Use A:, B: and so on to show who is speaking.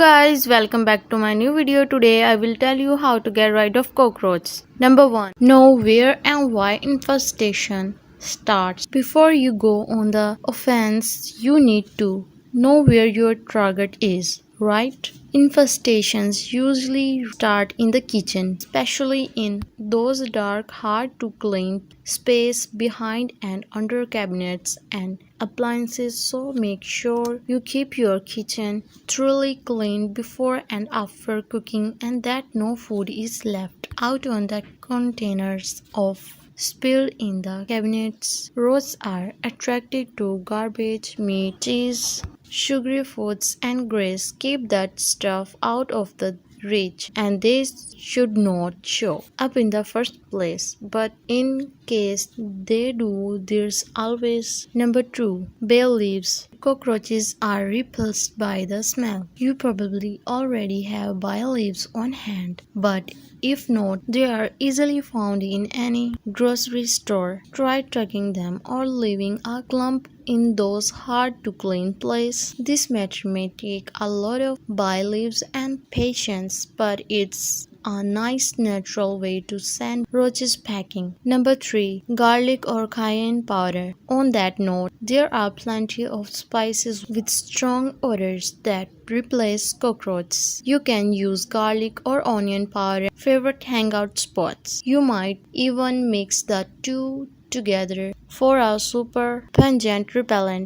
A: guys, welcome back to my new video. Today I will tell you how to get rid of cockroaches. Number 1. Know where and why infestation starts. Before you go on the offense, you need to know where your target is, right? Infestations usually start in the kitchen, especially in those dark, hard to clean space behind and under cabinets and appliances. So make sure you keep your kitchen thoroughly clean before and after cooking, and that no food is left out on the containers of spilled in the cabinets. Roaches are attracted to garbage, meat, cheese, sugary foods and grease. Keep that stuff out of the reach, and they should not show up in the first place, but in case they do, there's always number 2, bay leaves. Cockroaches are repulsed by the smell. You probably already have bay leaves on hand, but if not, they are easily found in any grocery store. Try tucking them or leaving a clump in those hard to clean places. This method may take a lot of bay leaves and patience, but it's a nice natural way to send roaches packing. Number 3. Garlic or cayenne powder. On that note, there are plenty of spices with strong odors that replace cockroaches. You can use garlic or onion powder, favorite hangout spots. You might even mix the two together for a super pungent repellent.